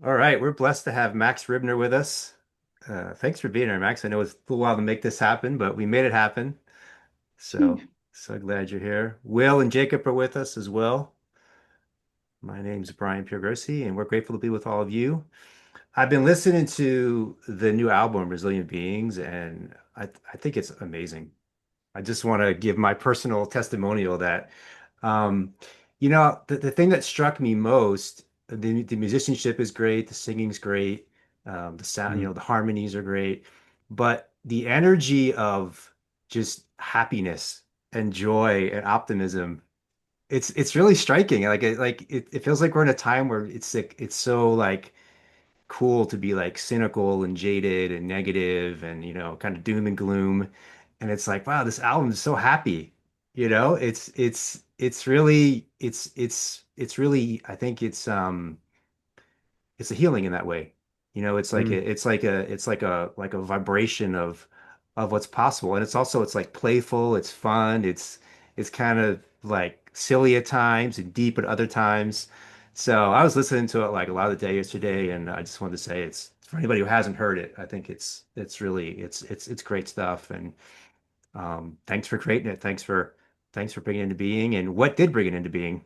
All right, we're blessed to have Max Ribner with us. Thanks for being here, Max. I know it's a little while to make this happen, but we made it happen. So glad you're here. Will and Jacob are with us as well. My name's Brian Piergrossi, and we're grateful to be with all of you. I've been listening to the new album, Resilient Beings, and I think it's amazing. I just want to give my personal testimonial that, um, the thing that struck me most, the musicianship is great, the singing's great, the sound, Mm, the harmonies are great, but the energy of just happiness and joy and optimism, it's really striking. It feels like we're in a time where it's so like cool to be like cynical and jaded and negative and kind of doom and gloom. And it's like, wow, this album is so happy. It's really, I think it's a healing in that way. It's like mm, it's like a vibration of what's possible. And it's like playful, it's fun, it's kind of like silly at times and deep at other times. So I was listening to it like a lot of the day yesterday, and I just wanted to say it's for anybody who hasn't heard it, I think it's really it's great stuff. And thanks for creating it. Thanks for bringing it into being. And what did bring it into being?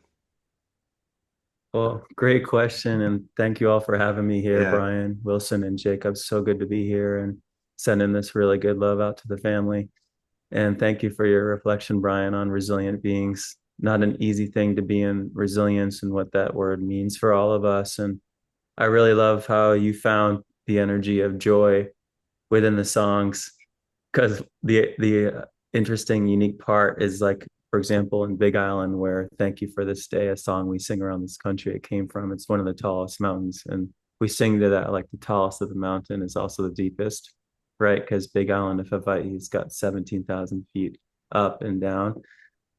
well, great question. And thank you all for having me here, Yeah. Brian, Wilson, and Jacob. So good to be here and sending this really good love out to the family. And thank you for your reflection, Brian, on resilient beings. Not an easy thing to be in resilience and what that word means for all of us. And I really love how you found the energy of joy within the songs because the interesting unique part is like, for example, in Big Island, where "Thank You for This Day," a song we sing around this country, it came from. It's one of the tallest mountains, and we sing to that like the tallest of the mountain is also the deepest, right? Because Big Island of Hawaii's got 17,000 feet up and down.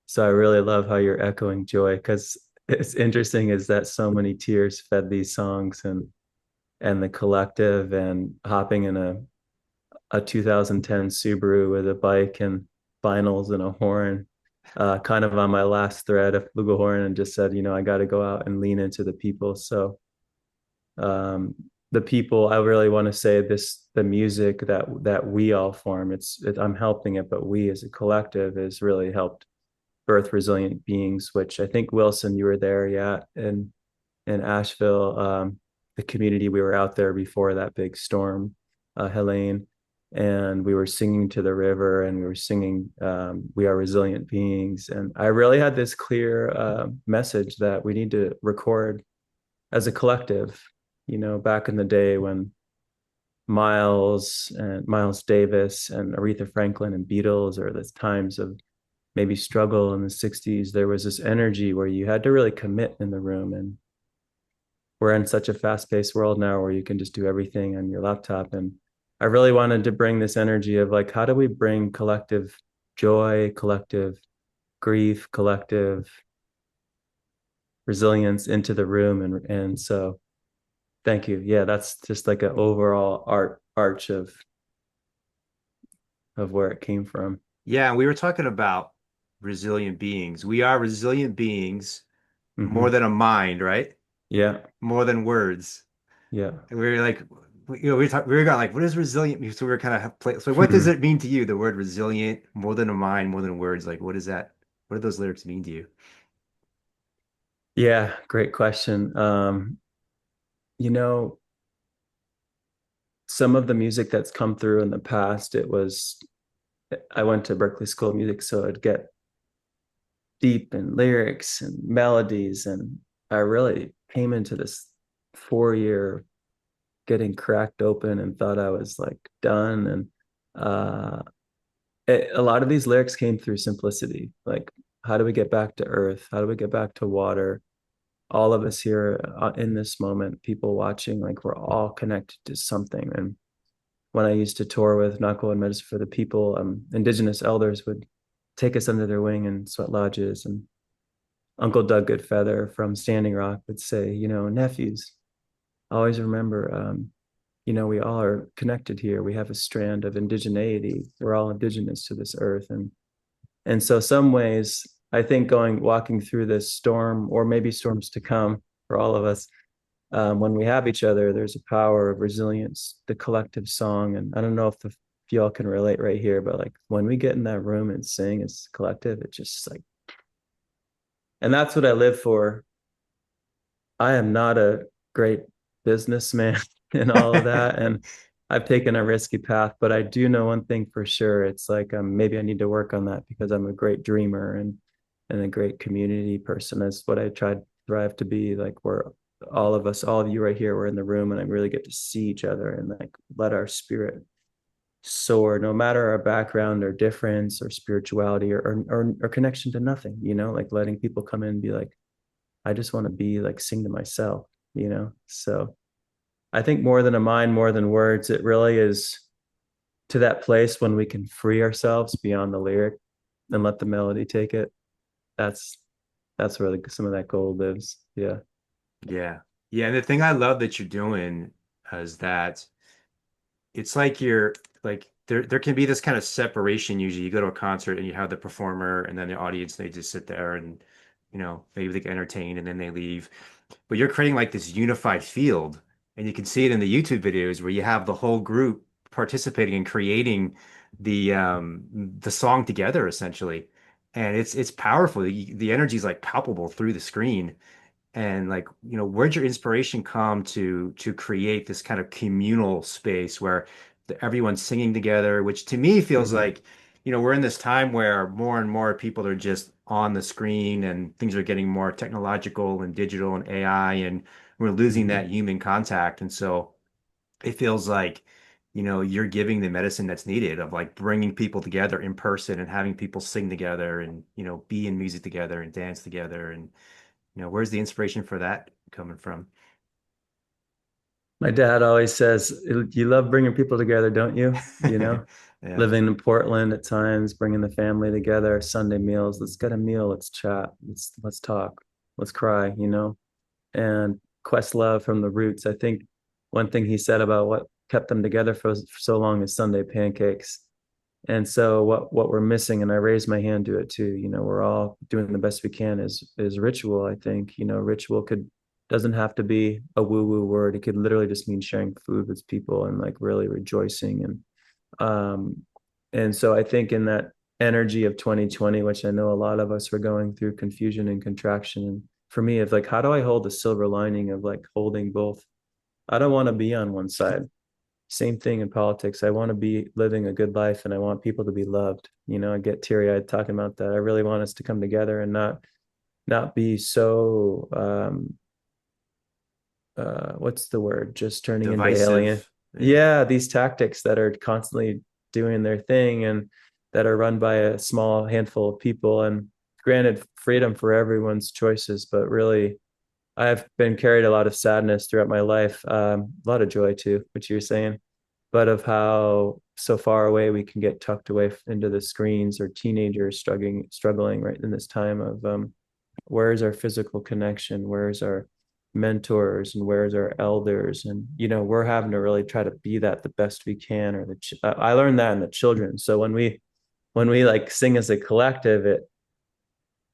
So I really love how you're echoing joy because it's interesting is that so many tears fed these songs and the collective and hopping in a 2010 Subaru with a bike and vinyls and a horn, kind of on my last thread of flugelhorn, and just said, I got to go out and lean into the people. So um, the people, I really want to say this, the music that we all form, I'm helping it, but we as a collective has really helped birth resilient beings, which I think Wilson, you were there, yeah, in Asheville, the community we were out there before that big storm, Helene, and we were singing to the river, and we were singing "We Are Resilient Beings," and I really had this clear message that we need to record as a collective. Back in the day when Miles Davis and Aretha Franklin and Beatles, or the times of maybe struggle in the 60s, there was this energy where you had to really commit in the room. And we're in such a fast-paced world now where you can just do everything on your laptop. And I really wanted to bring this energy of like, how do we bring collective joy, collective grief, collective resilience into the room? And so thank you. Yeah, that's just like an overall arch of where it came from. Yeah, and we were talking about resilient beings. We are resilient beings more Hmm. than a mind, right? Yeah, More than words. yeah. And we were like, we were got like, what does resilient mean? So we were kind of play. So what does it mean to you, the word resilient, more than a mind, more than words? Like, what is that? What do those lyrics mean to you? Yeah, great question. You know, some of the music that's come through in the past, I went to Berkeley School of Music, so I'd get deep in lyrics and melodies. And I really came into this 4 year getting cracked open and thought I was like done. And uh, a lot of these lyrics came through simplicity. Like, how do we get back to earth? How do we get back to water? All of us here in this moment, people watching, like we're all connected to something. And when I used to tour with Knuckle and Medicine for the People, Indigenous elders would take us under their wing in sweat lodges. And Uncle Doug Goodfeather from Standing Rock would say, nephews, always remember, we all are connected here. We have a strand of indigeneity. We're all indigenous to this earth. And so some ways, I think walking through this storm, or maybe storms to come for all of us, when we have each other, there's a power of resilience, the collective song. And I don't know if y'all can relate right here, but like when we get in that room and sing as collective, it just like, and that's what I live for. I am not a great businessman and all of that. And I've taken a risky path, but I do know one thing for sure. It's like maybe I need to work on that because I'm a great dreamer and a great community person. That's what I try to thrive to be. Like we're all of us, all of you right here, we're in the room and I really get to see each other and like let our spirit soar, no matter our background or difference or spirituality or connection to nothing, like letting people come in and be like, I just want to be like sing to myself. So I think more than a mind, more than words, it really is to that place when we can free ourselves beyond the lyric and let the melody take it. That's that's where some of that gold lives. Yeah. Yeah. Yeah. And the thing I love that you're doing is that it's like you're like there can be this kind of separation usually. You go to a concert and you have the performer and then the audience, they just sit there and maybe they get entertained and then they leave. But you're creating like this unified field and you can see it in the YouTube videos where you have the whole group participating and creating the song together essentially. And it's powerful. The energy is like palpable through the screen. And like, where'd your inspiration come to create this kind of communal space where everyone's singing together, which to me feels Mm-hmm. like, we're in this time where more and more people are just on the screen and things are getting more technological and digital and AI, and we're losing Mm-hmm. that human contact. And so it feels like, you're giving the medicine that's needed of like bringing people together in person and having people sing together and, be in music together and dance together. And where's the inspiration for that coming from? My dad always says, "You love bringing people together, don't you?" Yeah. Living in Portland at times, bringing the family together, Sunday meals. Let's get a meal. Let's chat. Let's talk. Let's cry. And Questlove from the Roots. I think one thing he said about what kept them together for so long is Sunday pancakes. And so what we're missing, and I raise my hand to it too, we're all doing the best we can is ritual. I think, ritual could doesn't have to be a woo-woo word. It could literally just mean sharing food with people and like really rejoicing. Um and so I think in that energy of 2020, which I know a lot of us were going through confusion and contraction. And for me, it's like, how do I hold the silver lining of like holding both? I don't want to be on one side. Same thing in politics. I want to be living a good life and I want people to be loved. I get teary-eyed talking about that. I really want us to come together and not be so what's the word? Just turning into alien. Divisive. Yeah. Yeah, these tactics that are constantly doing their thing and that are run by a small handful of people. And granted, freedom for everyone's choices, but really I've been carried a lot of sadness throughout my life, a lot of joy too, which you're saying, but of how so far away we can get tucked away into the screens or teenagers struggling right in this time of where's our physical connection, where's our mentors, and where's our elders, and we're having to really try to be that the best we can. Or I learned that in the children. So when we like sing as a collective,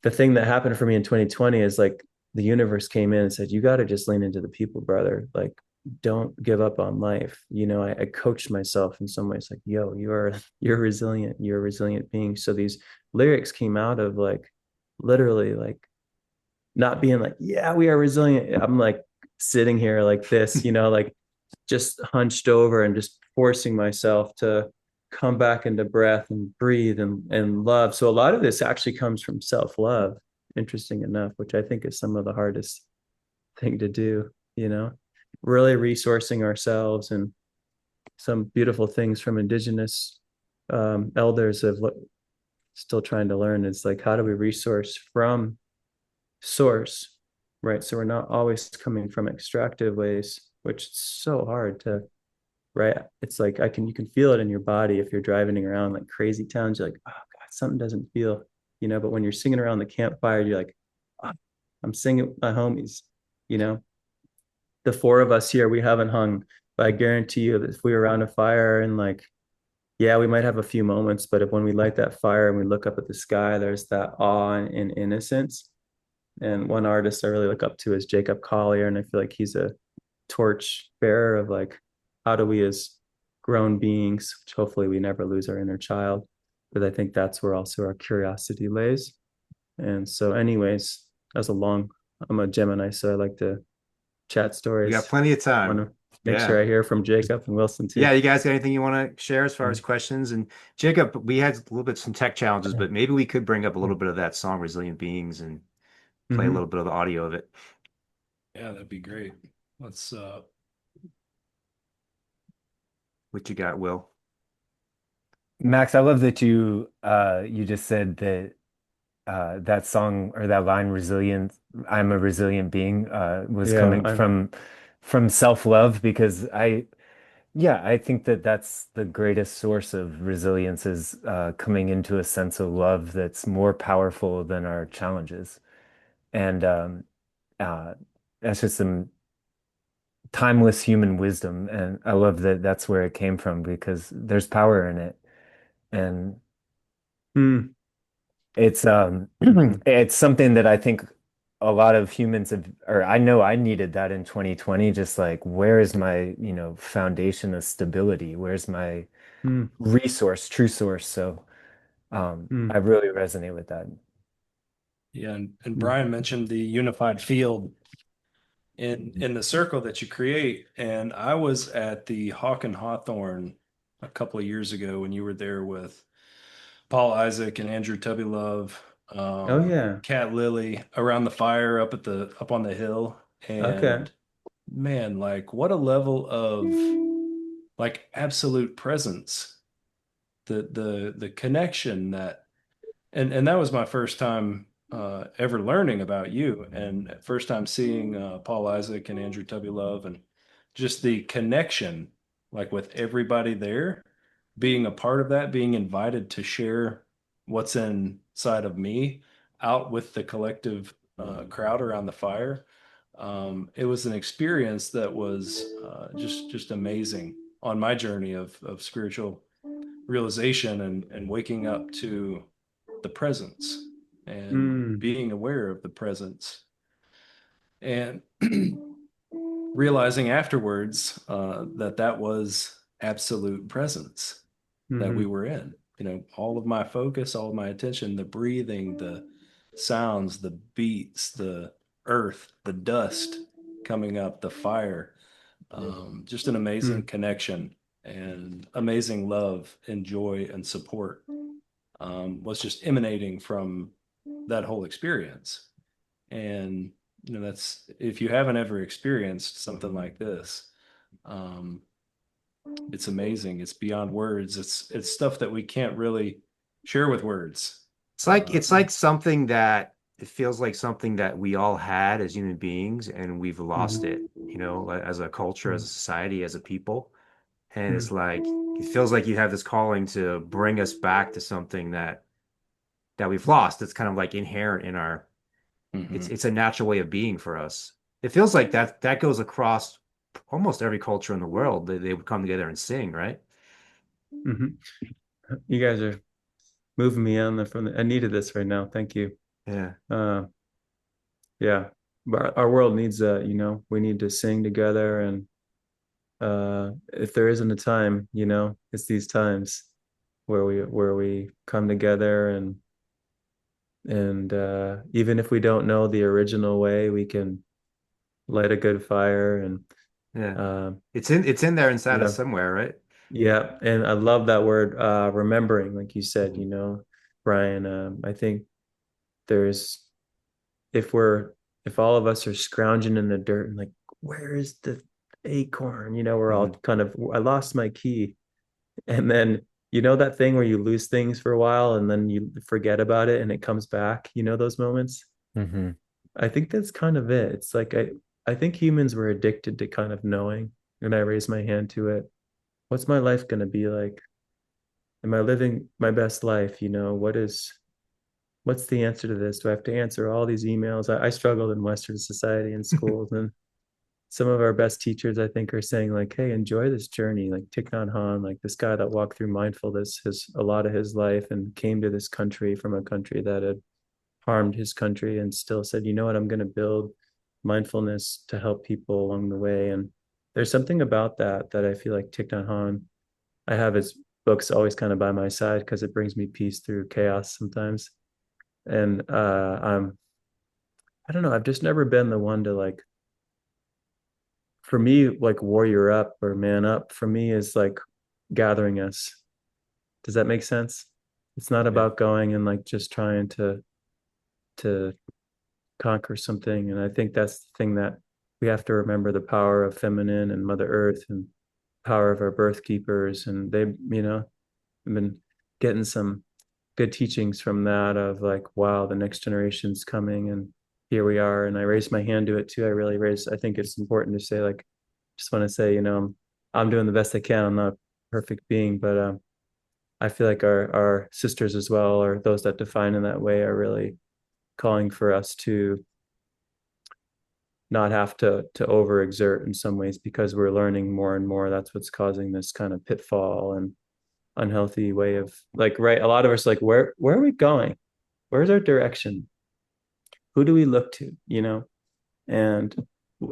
the thing that happened for me in 2020 is like the universe came in and said, you got to just lean into the people, brother. Like, don't give up on life. I coached myself in some ways, like, yo, you're resilient. You're a resilient being. So these lyrics came out of like literally like not being like, yeah, we are resilient. I'm like sitting here like this, like just hunched over and just forcing myself to come back into breath and breathe and love. So a lot of this actually comes from self-love, interesting enough, which I think is some of the hardest thing to do, you know, really resourcing ourselves. And some beautiful things from indigenous elders of what still trying to learn is like, how do we resource from source, right? So we're not always coming from extractive ways, which is so hard to, right? It's like you can feel it in your body if you're driving around like crazy towns. You're like, oh God, something doesn't feel, but when you're singing around the campfire, you're like, oh, I'm singing with my homies, you know. The four of us here, we haven't hung, but I guarantee you that if we were around a fire and like, yeah, we might have a few moments, but if when we light that fire and we look up at the sky, there's that awe and innocence. And one artist I really look up to is Jacob Collier, and I feel like he's a torch bearer of like, how do we as grown beings, which hopefully we never lose our inner child, but I think that's where also our curiosity lays. And so, anyways, that's a long. I'm a Gemini, so I like to chat We got stories. plenty of Want time. to make sure Yeah. I hear from Jacob and Wilson too. Yeah, you guys got anything you want to share as far as questions? And Jacob, we had a little bit some tech challenges, but maybe we could bring up a little bit of that song Resilient Beings and play a Mm-hmm. little bit of the audio of it. Yeah, that'd be great. Let's What you got, Will? Max, I love that you just said that that song or that line resilient I'm a resilient being was Yeah, coming I'm. from self-love because I think that that's the greatest source of resilience is coming into a sense of love that's more powerful than our challenges. And uh, that's just some timeless human wisdom. And I love that that's where it came from because there's power in it. And Mm, it's mm-hmm, it's something that I think a lot of humans have, or I know I needed that in 2020, just like where is my, foundation of stability? Where's my mm, resource, true source? So I mm, really resonate with that. yeah, and mm. Brian mentioned the unified field in the circle that you create. And I was at the Hawk and Hawthorne a couple of years ago when you were there with Paul Isaac and Andrew Tubby Love, Oh yeah. Cat Lily around the fire up on the hill. Okay. And man, like what a level of like absolute presence. The connection that and that was my first time ever learning about you, and first time seeing Paul Isaac and Andrew Tubby Love, and just the connection, like with everybody there, being a part of that, being invited to share what's inside of me out with the collective crowd around the fire. It was an experience that was just amazing on my journey of spiritual realization and waking up to the presence and Mm, being aware of the presence and realizing afterwards that that was absolute presence that we mm-hmm, were in. You know, all of my focus, all of my attention, the breathing, the sounds, the beats, the earth, the dust coming up, the fire, just an amazing mm, connection and amazing love and joy and support was just emanating from that whole experience. And that's if you haven't ever experienced something like this, um, it's amazing. It's beyond words. It's stuff that we can't really share with words. It's like something that it feels like something that we all had as human beings and we've lost mm-hmm, it, like, as a culture, as a mm, society, as a people. And it's mm, like it feels like you have this calling to bring us back to something that we've lost. It's kind of like inherent in our Mhm. it's a natural way of being for us. It feels like that goes across almost every culture in the world. They would come together and sing, right? mm-hmm. You guys are moving me on I needed this right now. Thank you. Yeah. Uh, yeah. But our world needs that, we need to sing together and if there isn't a time, it's these times where we come together and even if we don't know the original way, we can light a good fire and Yeah. uh, It's in there inside us yeah, somewhere, right? yeah. And I love that word, remembering, like you said, Mhm. Brian. I think there's if we're if all of us are scrounging in the dirt and like, where is the acorn? We're all Mhm. kind of, I lost my key. And then that thing where you lose things for a while and then you forget about it and it comes back, those moments. Hmm. I think that's kind of it. It's like I think humans were addicted to kind of knowing, and I raise my hand to it. What's my life going to be like? Am I living my best life? What's the answer to this? Do I have to answer all these emails? I struggled in Western society and schools, and some of our best teachers, I think, are saying like, "Hey, enjoy this journey." Like Thich Nhat Hanh, like this guy that walked through mindfulness his a lot of his life and came to this country from a country that had harmed his country, and still said, "You know what? I'm going to build mindfulness to help people along the way." And there's something about that I feel like Thich Nhat Hanh, I have his books always kind of by my side because it brings me peace through chaos sometimes. And I don't know, I've just never been the one to like, for me, like warrior up or man up for me is like gathering us. Does that make sense? It's not Yeah. about going and like just trying to conquer something. And I think that's the thing that we have to remember, the power of feminine and Mother Earth and power of our birth keepers. And they, I've been getting some good teachings from that of like, wow, the next generation's coming and here we are. And I raised my hand to it too. I think it's important to say, like, just want to say, I'm doing the best I can. I'm not a perfect being, but I feel like our sisters as well, or those that define in that way, are really calling for us to not have to overexert in some ways because we're learning more and more. That's what's causing this kind of pitfall and unhealthy way of like, right, a lot of us like, where are we going? Where's our direction? Who do we look to, and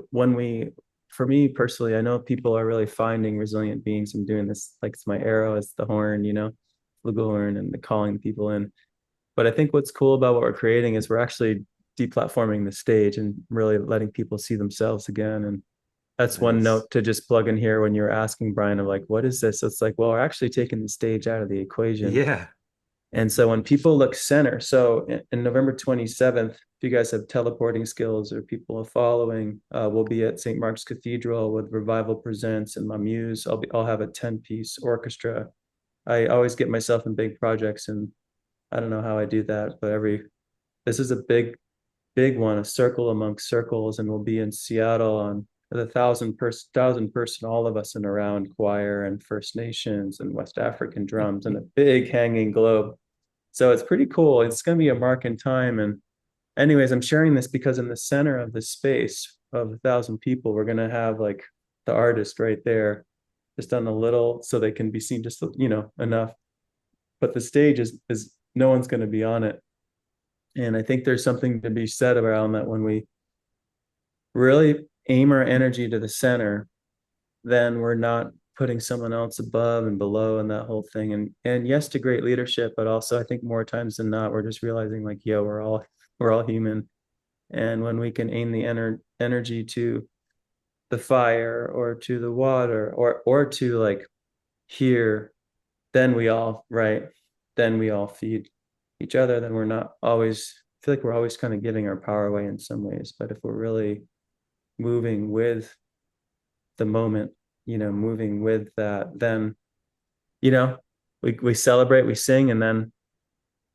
when we, for me personally, I know people are really finding resilient beings and doing this, like it's my arrow, it's the horn, flugelhorn, and the calling people in. But I think what's cool about what we're creating is we're actually deplatforming the stage and really letting people see themselves again. And that's one Nice. note to just plug in here when you're asking Brian of like, what is this? It's like, well, we're actually taking the stage out of the equation. Yeah. And so when people look center, so in November 27th, if you guys have teleporting skills or people are following, we'll be at St. Mark's Cathedral with Revival Presents and my muse. I'll have a 10-piece orchestra. I always get myself in big projects, and I don't know how I do that, but this is a big one, a circle amongst circles, and we'll be in Seattle on the thousand person, all of us in around choir and First Nations and West African drums and a big hanging globe. So it's pretty cool. It's going to be a mark in time. And anyways, I'm sharing this because in the center of the space of 1,000 people, we're going to have like the artist right there, just on a little, so they can be seen just, enough. But the stage is no one's going to be on it. And I think there's something to be said around that when we really aim our energy to the center, then we're not putting someone else above and below and that whole thing. And yes, to great leadership, but also I think more times than not, we're just realizing like, yo, we're all human. And when we can aim the energy to the fire or to the water or to like here, then we all right, then we all feed each other. Then we're not always, I feel like we're always kind of giving our power away in some ways. But if we're really moving with the moment, moving with that, then, you know, we celebrate, we sing, and then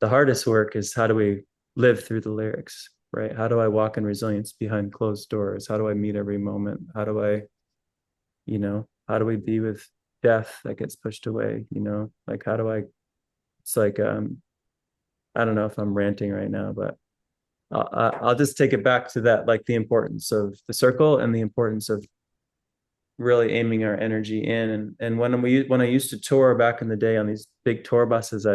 the hardest work is how do we live through the lyrics, right? How do I walk in resilience behind closed doors? How do I meet every moment? How do we be with death that gets pushed away? Like how do I, it's like, I don't know if I'm ranting right now, but I'll just take it back to that, like the importance of the circle and the importance of really aiming our energy in. And when I used to tour back in the day on these big tour buses,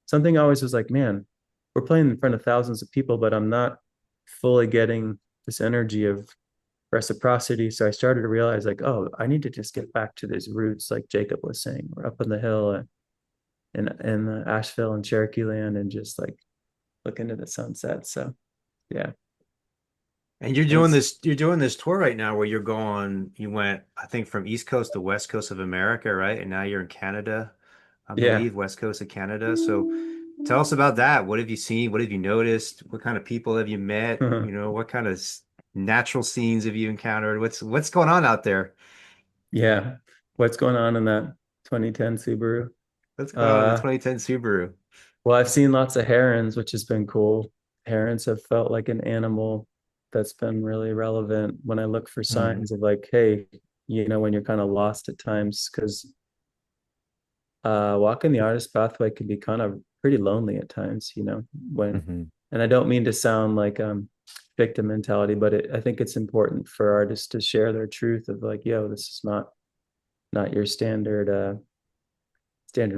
something always was like, man, we're playing in front of thousands of people, but I'm not fully getting this energy of reciprocity. So I started to realize like, oh, I need to just get back to these roots, like Jacob was saying. We're up on the hill in Asheville and Cherokee land and just like look into the sunset. So yeah. And Thanks. you're doing this tour right now where you went, I think, from East Coast to West Coast of America, right? And now you're in Canada, I Yeah. believe, West Coast of Canada. So tell us about that. What have you seen? What have you noticed? What kind of people have you met? What kind of natural scenes have you encountered? What's going on out there? Yeah. What's going on in that 2010 Subaru? What's going on in the Uh, 2010 Subaru? well, I've seen lots of herons, which has been cool. Herons have felt like an animal that's been really relevant when I look for Hmm. signs of like, hey, when you're kind of lost at times, because walking the artist pathway can be kind of pretty lonely at times, when, Hmm. and I don't mean to sound like victim mentality, but I think it's important for artists to share their truth of like, yo, this is not your standard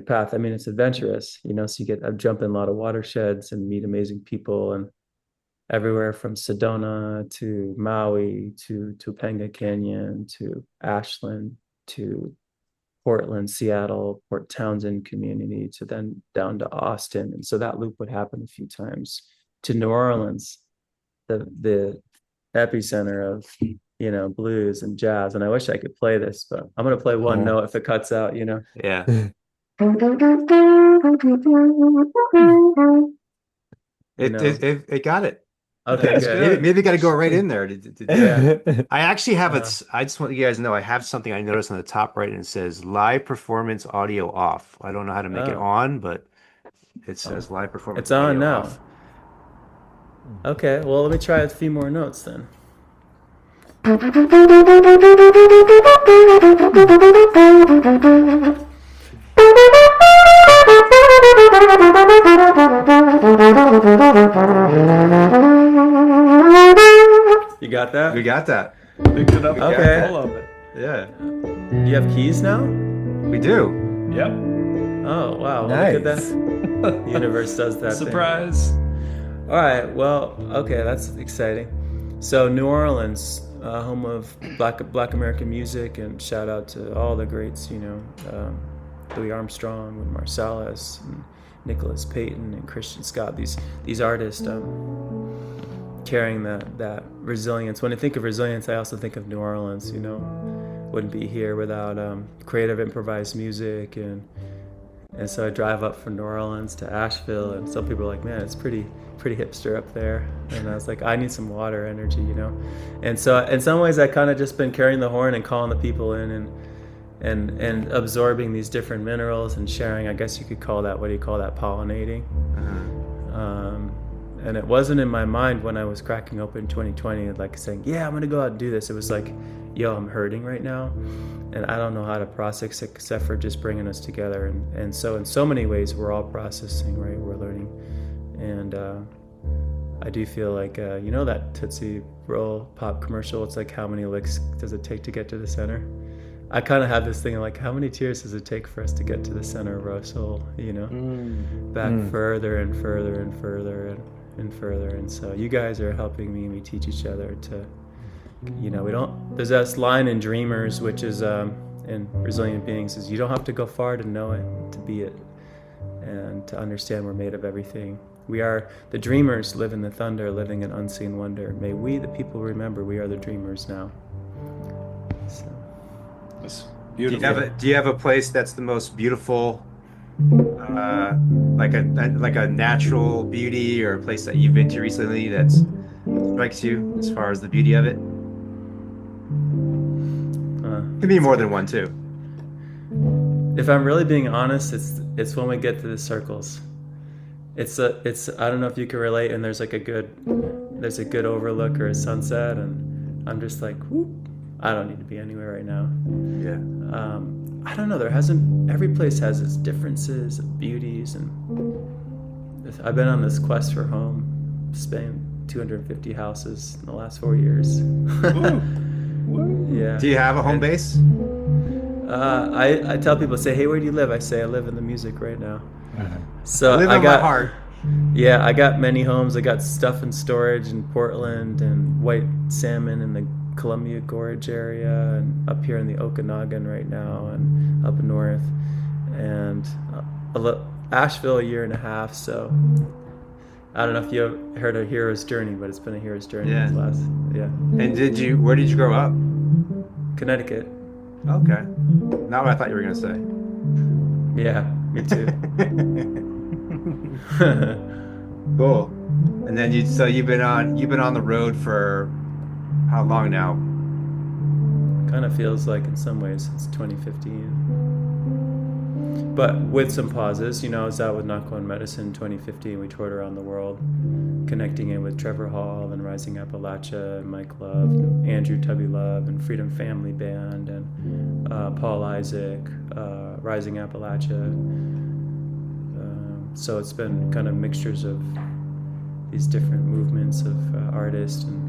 path. I mean, it's adventurous, so you get, I jump in a lot of watersheds and meet amazing people. And everywhere from Sedona to Maui to Topanga Canyon to Ashland to Portland, Seattle, Port Townsend community to then down to Austin. And so that loop would happen a few times to New Orleans, the epicenter of, you know, blues and jazz. And I wish I could play this, but I'm going to play one note if it cuts out, you know. Yeah. It got it. Okay, That's good. maybe got to go right in there to do that. Yeah. I actually have I just want you guys to know I have something I noticed on the top right, and it says live performance audio off. I don't know how to make it on, but it says live performance It's on audio now. off. Okay, well, let me try a few more notes then. You got that? We got that. Picked it up. Okay. All of it. Yeah, You have keys now? we do. Yep. Oh, wow. Well, Nice. look at that. The universe does that thing. Surprise. All right. Well, okay, that's exciting. So New Orleans, home of Black American music, and shout out to all the greats, you know, Louis Armstrong and Marsalis and Nicholas Payton and Christian Scott. These artists carrying that resilience. When I think of resilience, I also think of New Orleans. You know, wouldn't be here without creative improvised music, and so I drive up from New Orleans to Asheville, and some people are like, man, it's pretty hipster up there. And I was like, I need some water energy, you know. And so in some ways I kind of just been carrying the horn and calling the people in and absorbing these different minerals and sharing. I guess you could call that, what do you call that, pollinating. And it wasn't in my mind when I was cracking open 2020 like saying, yeah, I'm gonna go out and do this. It was like, yo, I'm hurting right now and I don't know how to process it except for just bringing us together. And so in so many ways we're all processing, right? We're learning. And I do feel like, you know, that Tootsie Roll pop commercial, it's like, how many licks does it take to get to the center? I kind of have this thing like, how many tears does it take for us to get to the center of our soul, you know? Back further and further and further and further. And so you guys are helping me, and we teach each other to, you know, there's this line in Dreamers, which is, in Resilient Beings, is you don't have to go far to know it, to be it, and to understand we're made of everything. We are the dreamers, live in the thunder, living in unseen wonder. May we, the people, remember we are the dreamers now. So. That's beautiful. Do you have a place that's the most beautiful, like a natural beauty, or a place that you've been to recently that strikes you as far as the beauty of it? It can be more than one too. If I'm really being honest, it's when we get to the circles. It's I don't know if you can relate, and there's a good overlook or a sunset, and I'm just like, whoop, I don't need to be anywhere right now. Yeah. I don't know, every place has its differences and beauties, and I've been on this quest for home, spanned 250 houses in the last 4 years. Yeah. Do you have a home base? I tell people, say, hey, where do you live? I say, I live in the music right now. So I live in my heart. Yeah, I got many homes. I got stuff in storage in Portland and white salmon in the Columbia Gorge area, and up here in the Okanagan right now, and up north, and Asheville a year and a half. So I don't know if you heard of Hero's Journey, but it's been a hero's journey. Yeah. And where did you grow up? Connecticut. Okay. Not what I thought you were gonna say. Yeah, me too. Cool. And then you've been on the road for how long now? Kind of feels like in some ways since 2015. But with some pauses, you know, I was out with Not Going Medicine in 2015. We toured around the world, connecting it with Trevor Hall and Rising Appalachia and Mike Love, and Andrew Tubby Love and Freedom Family Band and Paul Isaac, Rising Appalachia. So it's been kind of mixtures of these different movements of artists, and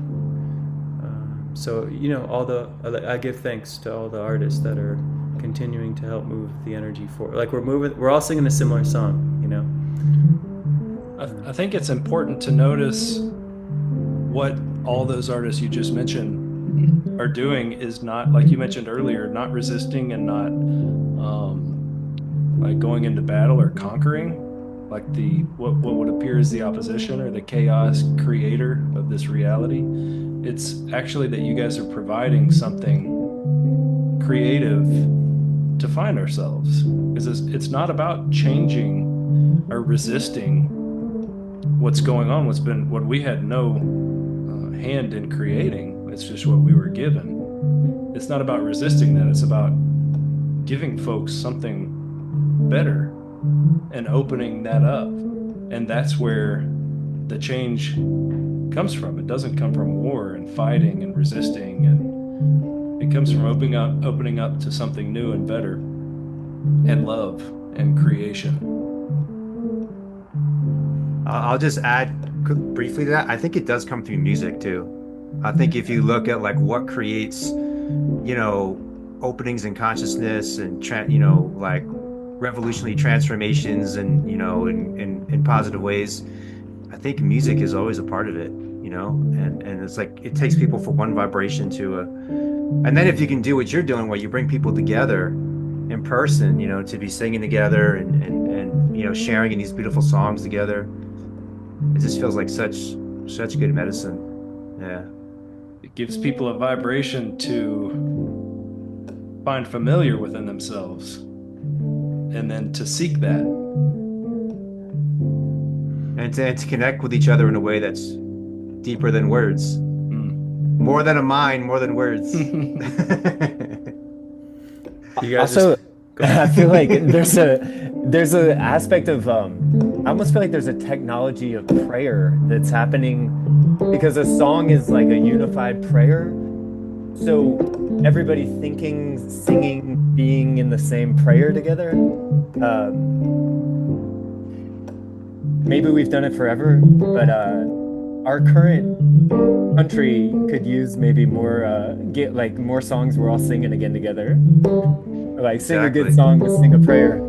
so, you know, I give thanks to all the artists that are continuing to help move the energy forward. Like we're all singing a similar song, you know. I think it's important to notice what all those artists you just mentioned are doing is not, like you mentioned earlier, not resisting and not like going into battle or conquering like the what would appear as the opposition or the chaos creator of this reality. It's actually that you guys are providing something creative to find ourselves, because it's not about changing or resisting what's going on, what we had no hand in creating. It's just what we were given. It's not about resisting that. It's about giving folks something better and opening that up. And that's where the change comes from. It doesn't come from war and fighting and resisting, and it comes from opening up to something new and better, and love and creation. I'll just add briefly to that. I think it does come through music too. I think if you look at like what creates, openings in consciousness and like revolutionary transformations and in positive ways, I think music is always a part of it, and it's like it takes people from one vibration to a, and then if you can do what you're doing, where you bring people together in person, to be singing together and sharing in these beautiful songs together, it just feels like such good medicine. Yeah. It gives people a vibration to find familiar within themselves, and then to seek that, and to connect with each other in a way that's deeper than words, more than a mind, more than words. You guys Also, I feel like there's a aspect of I almost feel like there's a technology of prayer that's happening, because a song is like a unified prayer. So everybody thinking, singing, being in the same prayer together. Maybe we've done it forever, but our current country could use maybe more get like more songs we're all singing again together. Like sing a good Exactly. song, but sing a prayer.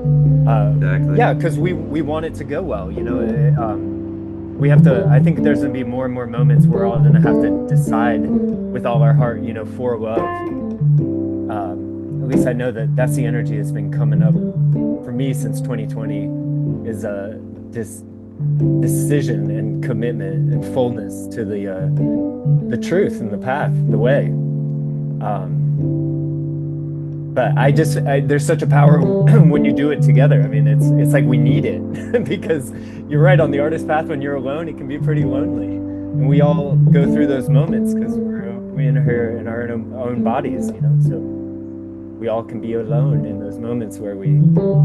Exactly. Yeah, because we want it to go well. We have to. I think there's gonna be more and more moments we're all gonna have to decide with all our heart, for love. At least I know that that's the energy that's been coming up for me since 2020, is this decision and commitment and fullness to the truth and the path, the way. But there's such a power when you do it together. I mean, it's like we need it because you're right, on the artist path, when you're alone, it can be pretty lonely. And we all go through those moments because we inhere in our own bodies, So we all can be alone in those moments where we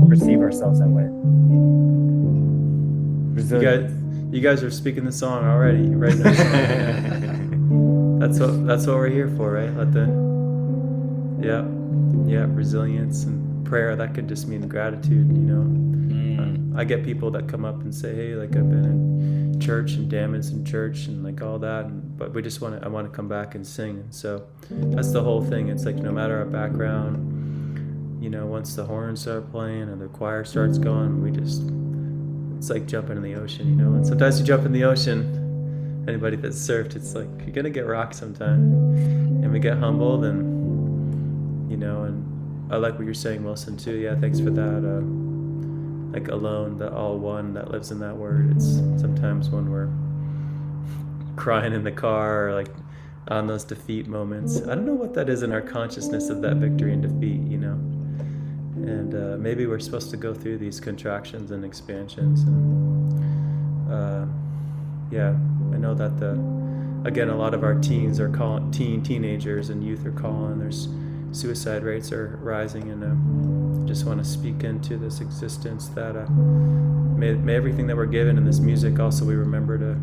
perceive ourselves that way. You guys are speaking the song already. You're writing a song. That's what we're here for, right? Resilience and prayer. That could just mean gratitude, I get people that come up and say, hey, like I've been in church and Damon's in church and like all that, but I want to come back and sing. And so that's the whole thing. It's like no matter our background, once the horns start playing and the choir starts going, it's like jumping in the ocean, And sometimes you jump in the ocean, anybody that's surfed, it's like you're gonna get rocked sometime, and we get humbled, and and I like what you're saying, Wilson, too. Yeah, thanks for that. Like alone, the all one that lives in that word. It's sometimes when we're crying in the car, or like on those defeat moments, I don't know what that is in our consciousness of that victory and defeat, and maybe we're supposed to go through these contractions and expansions, and I know that again, a lot of our teens are teenagers and youth are calling. There's suicide rates are rising, and just want to speak into this existence that may everything that we're given in this music, also we remember to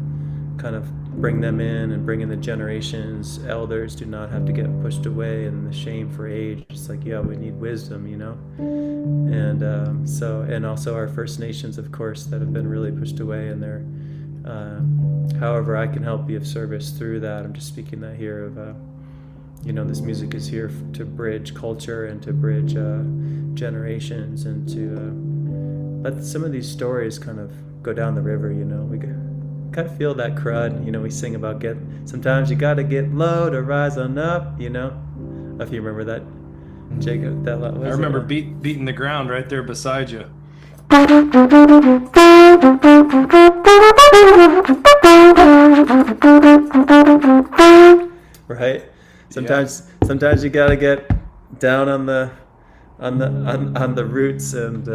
kind of bring them in and bring in the generations. Elders do not have to get pushed away, and the shame for age. It's like, we need wisdom, and and also our First Nations, of course, that have been really pushed away, and they're however I can help be of service through that. I'm just speaking that here of this music is here to bridge culture and to bridge generations, and to let some of these stories kind of go down the river. kind of feel that crud. We sing about sometimes you gotta get low to rise on up. If you remember that, Jacob. That was I remember beating the ground right there beside you. Right. Sometimes you gotta get down on the roots and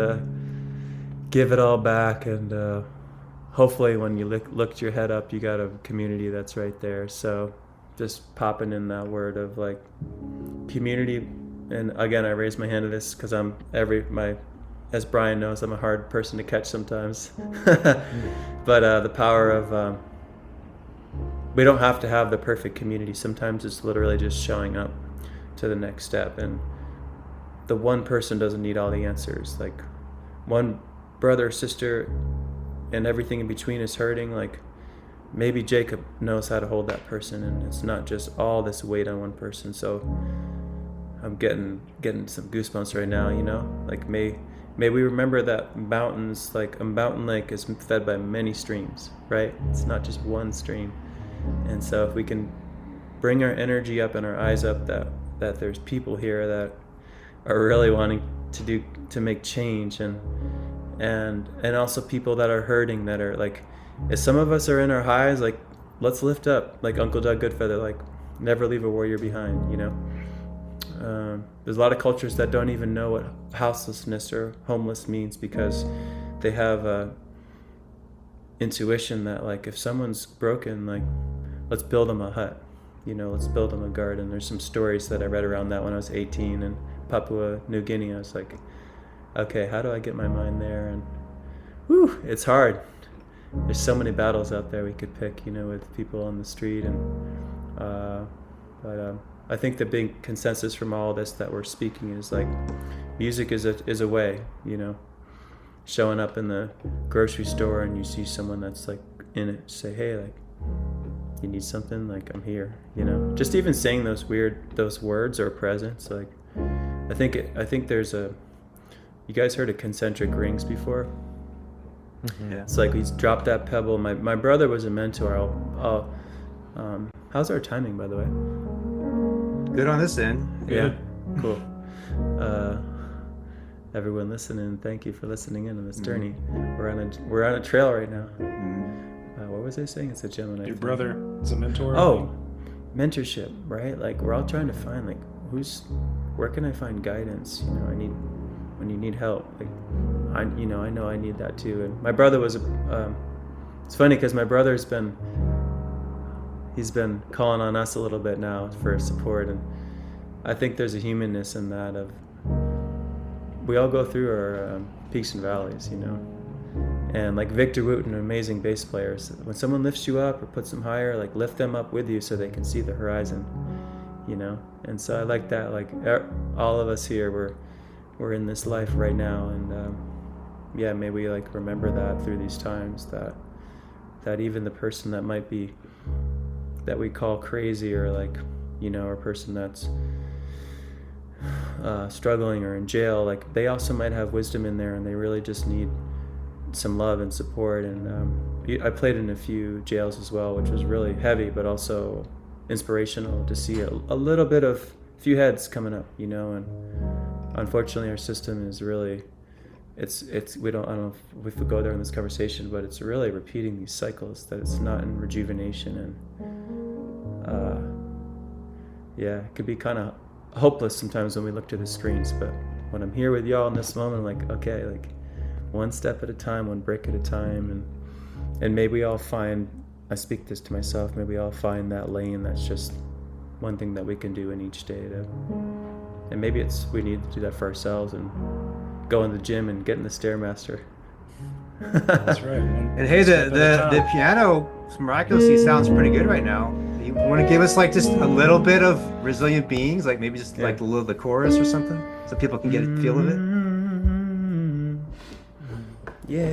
give it all back, and hopefully when you look your head up, you got a community that's right there. So just popping in that word of like community. And again, I raise my hand to this because as Brian knows, I'm a hard person to catch sometimes. But the power of we don't have to have the perfect community. Sometimes it's literally just showing up to the next step, and the one person doesn't need all the answers. Like one brother or sister and everything in between is hurting. Like maybe Jacob knows how to hold that person, and it's not just all this weight on one person. So I'm getting some goosebumps right now, like may we remember that mountains, like a mountain lake is fed by many streams, right? It's not just one stream. And so if we can bring our energy up and our eyes up that there's people here that are really wanting to make change, and also people that are hurting, that are like, if some of us are in our highs, like let's lift up, like Uncle Doug Goodfeather, like never leave a warrior behind. There's a lot of cultures that don't even know what houselessness or homeless means, because they have intuition that like if someone's broken, like let's build them a hut, let's build them a garden. There's some stories that I read around that when I was 18 in Papua New Guinea. I was like, okay, how do I get my mind there? And whew, it's hard. There's so many battles out there we could pick, with people on the street, but I think the big consensus from all this that we're speaking is like music is a way, showing up in the grocery store and you see someone that's like in it, say, hey, like you need something, like I'm here, just even saying those words or presence. Like I think there's you guys heard of concentric rings before? Mm-hmm. Yeah. It's like he's dropped that pebble. My brother was a mentor. How's our timing, by the way? Good on this end. Yeah, cool. Everyone listening, thank you for listening in on this journey. We're on a trail right now. What was I saying? It's a Gemini. Your brother is a mentor. Oh, mentorship, right? Like we're all trying to find like where can I find guidance? When you need help. Like I know I need that too. And my brother was it's funny because my brother's he's been calling on us a little bit now for support, and I think there's a humanness in that of we all go through our peaks and valleys, and like Victor Wooten, amazing bass players, when someone lifts you up or puts them higher, like lift them up with you so they can see the horizon, and so I like that. Like all of us here, we're in this life right now, and may we like remember that through these times, that even the person that might be that we call crazy, or like or a person that's struggling or in jail, like they also might have wisdom in there, and they really just need some love and support. And I played in a few jails as well, which was really heavy but also inspirational to see a little bit of few heads coming up, and unfortunately our system is really I don't know if we go there in this conversation, but it's really repeating these cycles, that it's not in rejuvenation, and it could be kind of hopeless sometimes when we look to the screens. But when I'm here with y'all in this moment, I'm like, okay, like one step at a time, one brick at a time, and maybe we all find, I speak this to myself, maybe we all find that lane that's just one thing that we can do in each day and maybe we need to do that for ourselves and go in the gym and get in the Stairmaster. That's right. And hey, the piano miraculously sounds pretty good right now. You want to give us like just a little bit of Resilient Beings, like maybe just like the chorus or something, so people can get a feel of it? Yeah.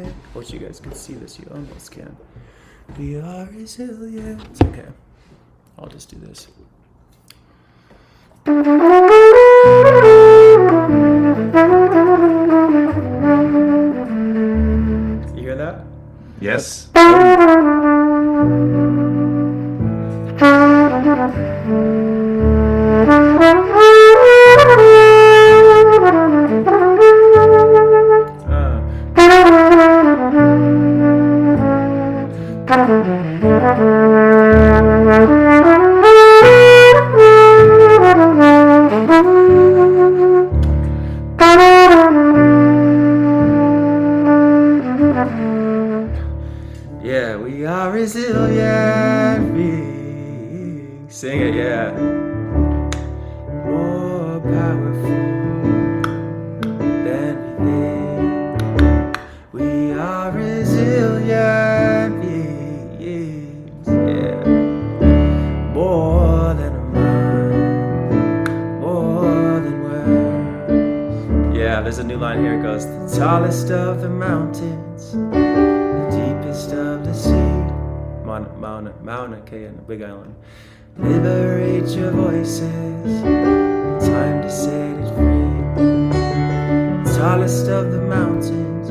Of course you guys can see this, you almost can. We are resilient. Okay, I'll just do this. You hear that? Yes. Yeah, we are resilient beings. Sing it, yeah. More powerful than we think. We are resilient beings. Yeah. More than a mind, more than words. Yeah, there's a new line here. It goes, the tallest of the mountains, deepest of the sea, Mauna Kea and the Big Island. Liberate your voices, time to set it free. Tallest of the mountains,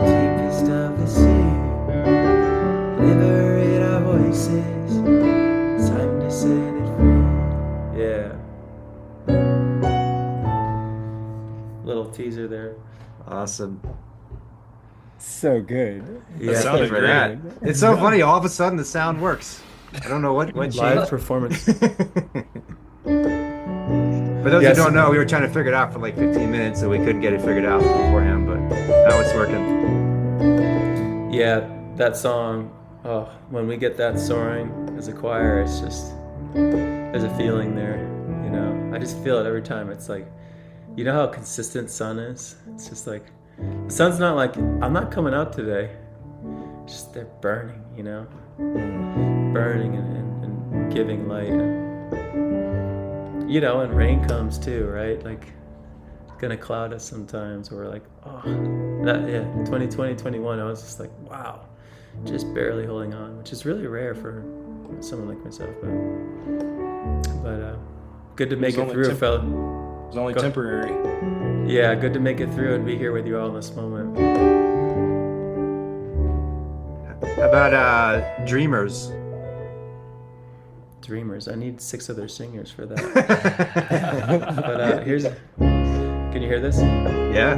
deepest of the sea. Liberate our voices, time to set it free. Yeah. Little teaser there. Awesome. So good. That sounded for great. that. It's so funny. All of a sudden, the sound works. I don't know what Live changed. performance. For those Yes. who don't know, we were trying to figure it out for like 15 minutes, so we couldn't get it figured out beforehand. But now it's working. Yeah, that song, oh, when we get that soaring as a choir, it's just, there's a feeling there, you know. I just feel it every time. It's like, you know how consistent sun is? It's just like, the sun's not like, I'm not coming out today. It's just they're burning, you know? Burning and giving light. And, you know, and rain comes too, right? Like, it's gonna cloud us sometimes. We're like, oh, that, yeah, 2020, 21, I was just like, wow, just barely holding on, which is really rare for someone like myself. But good to make it through, fella. It was only temporary. Yeah, good to make it through and be here with you all in this moment. How about Dreamers? Dreamers. I need 6 other singers for that. But here's, can you hear this? Yeah.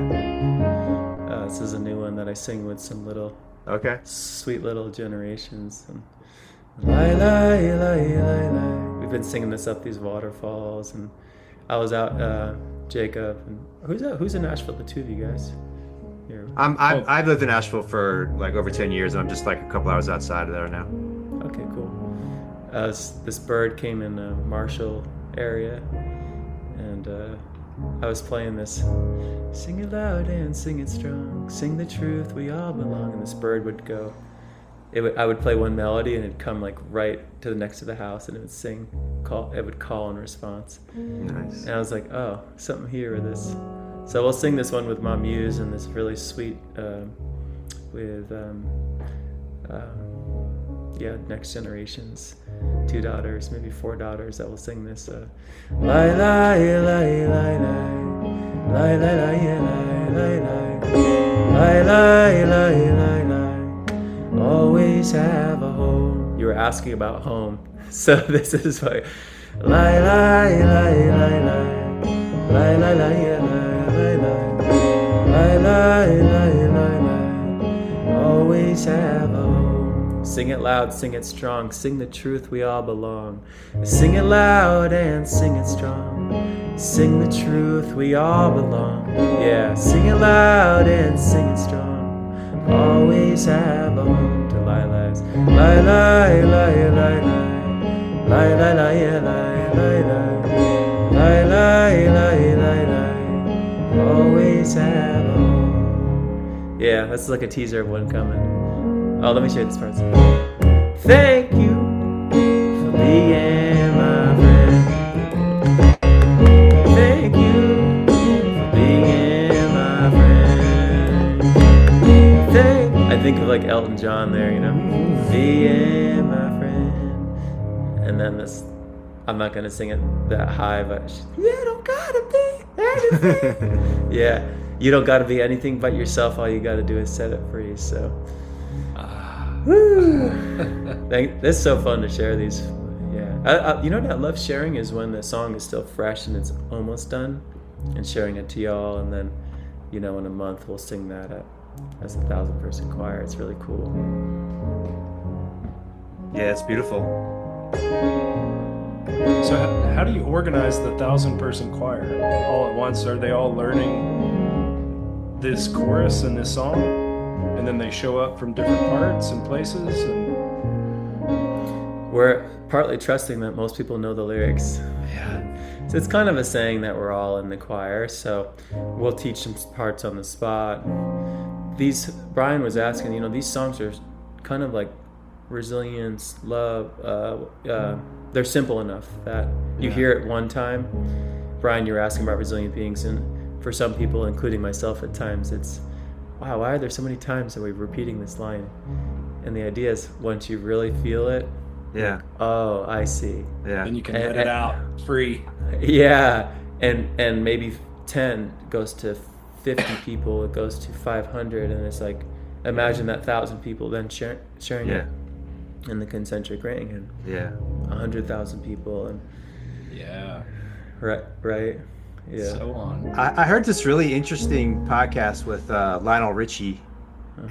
This is a new one that I sing with some little, Okay. sweet little generations. And lie, lie, lie, lie, lie. We've been singing this up these waterfalls, and I was out, Jacob, and who's in Nashville? The two of you guys. Here. I've lived in Nashville for like over 10 years, and I'm just like a couple hours outside of there now. Okay, cool. This bird came in the Marshall area, and I was playing this, sing it loud and sing it strong, sing the truth, we all belong, and this bird would go, I would play one melody, and it'd come like right to the next to the house, and it would sing, it would call in response. Nice. And I was like, oh, something here with this. So we'll sing this one with my muse, and this really sweet, with, next generations, 2 daughters, maybe 4 daughters that will sing this. Lie, lie, lie, lie, lie, lie, lie, lie, lie, lie, lie, lie, lie, lie, always have a home. You were asking about home, so this is why. Lie, lie, lie, lie, lie, lie, lie, lie, lie, lie, lie, lie, lie, lie, always have a home. Sing it loud, sing it strong, sing the truth, we all belong. Sing it loud and sing it strong, sing the truth, we all belong. Yeah, sing it loud and sing it strong, always have a home to lie lies. Lie, lie, lie, lie, lie, lie, lie, lie, yeah, lie, lie, lie, lie, lie, lie, lie, lie, always have a home. Yeah, that's like a teaser of one coming. Oh, let me share this part. Thank you for being my friend. Thank you for being my friend. I think of like Elton John there, you know, being my friend. And then this, I'm not gonna sing it that high, but you don't gotta be anything. Yeah, you don't gotta be anything but yourself. All you gotta do is set it free. So Woo! It's so fun to share these. Yeah, you know what I love sharing is when the song is still fresh and it's almost done, and sharing it to y'all, and then, in a month we'll sing that as a 1,000-person choir. It's really cool. Yeah, it's beautiful. So how do you organize the 1,000-person choir all at once? Are they all learning this chorus and this song, and then they show up from different parts and places? And we're partly trusting that most people know the lyrics. yeah, so it's kind of a saying that we're all in the choir, so we'll teach some parts on the spot. Brian was asking, these songs are kind of like resilience, love, they're simple enough that you hear it one time. Brian, you were asking about resilient beings, and for some people, including myself at times, it's, wow, why are there so many times that we're repeating this line? And the idea is, once you really feel it, yeah, oh, I see. Yeah. then you can let it out free. Yeah, and maybe 10 goes to 50 people, it goes to 500, and it's like, imagine that 1,000 people then sharing it in the concentric ring, and 100,000 people, and right, yeah. So on. I heard this really interesting podcast with Lionel Richie,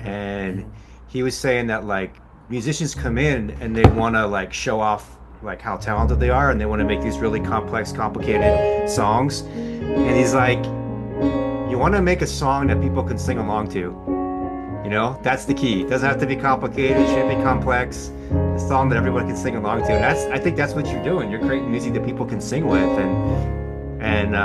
and he was saying that like musicians come in and they want to like show off like how talented they are, and they want to make these really complex, complicated songs, and he's like, you want to make a song that people can sing along to. That's the key. It doesn't have to be complicated. It shouldn't be complex. A song that everyone can sing along to, and I think that's what you're doing. You're creating music that people can sing with, and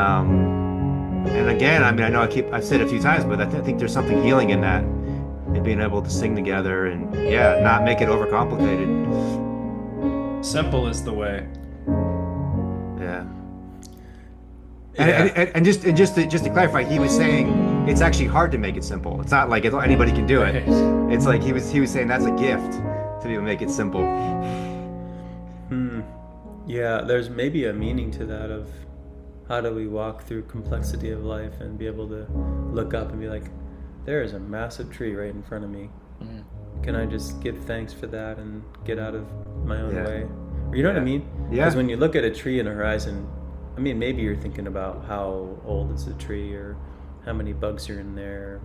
again, I mean, I know I've said it a few times, but I think there's something healing in that, and being able to sing together, and not make it overcomplicated. Simple is the way. Yeah. And just to clarify, he was saying it's actually hard to make it simple. It's not like anybody can do it. It's like he was saying that's a gift to be able to make it simple. Yeah, there's maybe a meaning to that of how do we walk through complexity of life and be able to look up and be like, there is a massive tree right in front of me. Can I just give thanks for that and get out of my own way? Or you know what I mean? Yeah. Because when you look at a tree in a horizon, I mean, maybe you're thinking about how old is the tree, or how many bugs are in there,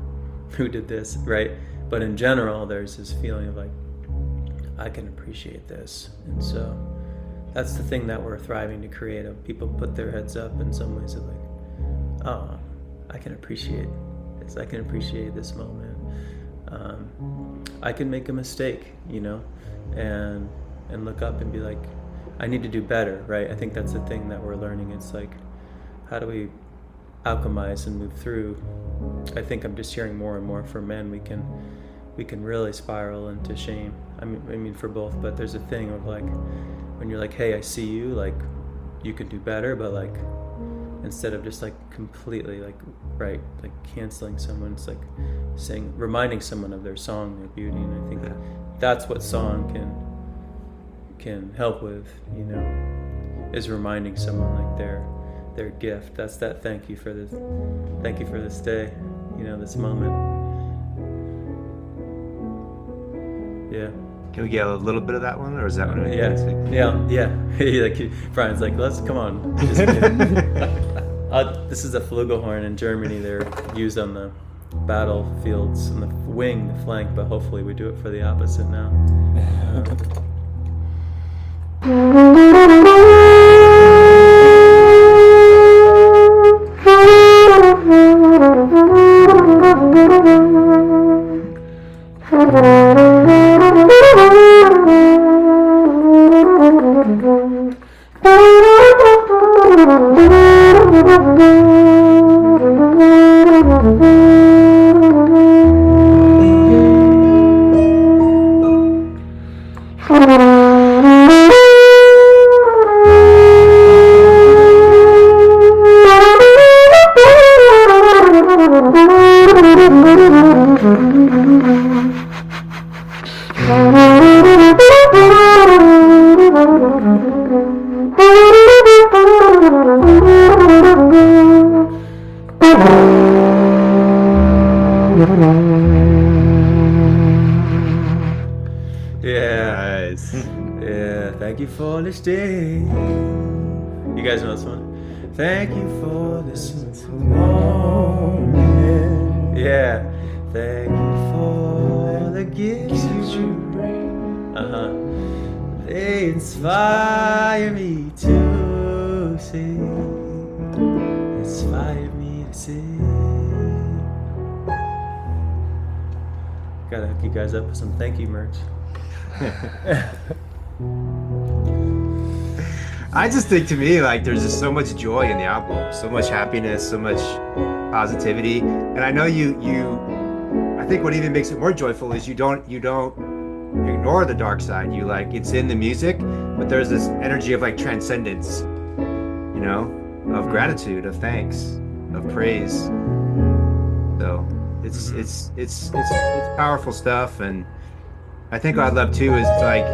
who did this, right? But in general, there's this feeling of like, I can appreciate this. And so that's the thing that we're thriving to create. People put their heads up in some ways of like, oh, I can appreciate this. I can appreciate this moment. I can make a mistake, and look up and be like, I need to do better, right? I think that's the thing that we're learning. It's like, how do we alchemize and move through? I think I'm just hearing more and more from men, we can really spiral into shame. I mean for both, but there's a thing of like, when you're like, hey, I see you, like, you could do better, but like, instead of just like completely like, right, like canceling someone, it's like reminding someone of their song, their beauty. And I think that's what song can help with, is reminding someone like their gift. That's that thank you for this day, this moment. Yeah. Can we get a little bit of that one, or is that one? Yeah. Brian's like, let's come on. Just this is a flugelhorn in Germany. They're used on the battlefields, on the wing, the flank, but hopefully we do it for the opposite now. this day. You guys know this one? Thank you for this moment. Yeah. Thank you for the gifts you bring. They inspire me to sing. Inspire me to sing. Gotta hook you guys up with some thank you merch. I just think, to me, like, there's just so much joy in the album, so much happiness, so much positivity. And I know I think what even makes it more joyful is you don't ignore the dark side. You, like, it's in the music, but there's this energy of, like, transcendence, you know, of gratitude, of thanks, of praise. So it's powerful stuff. And I think what I love too is, like,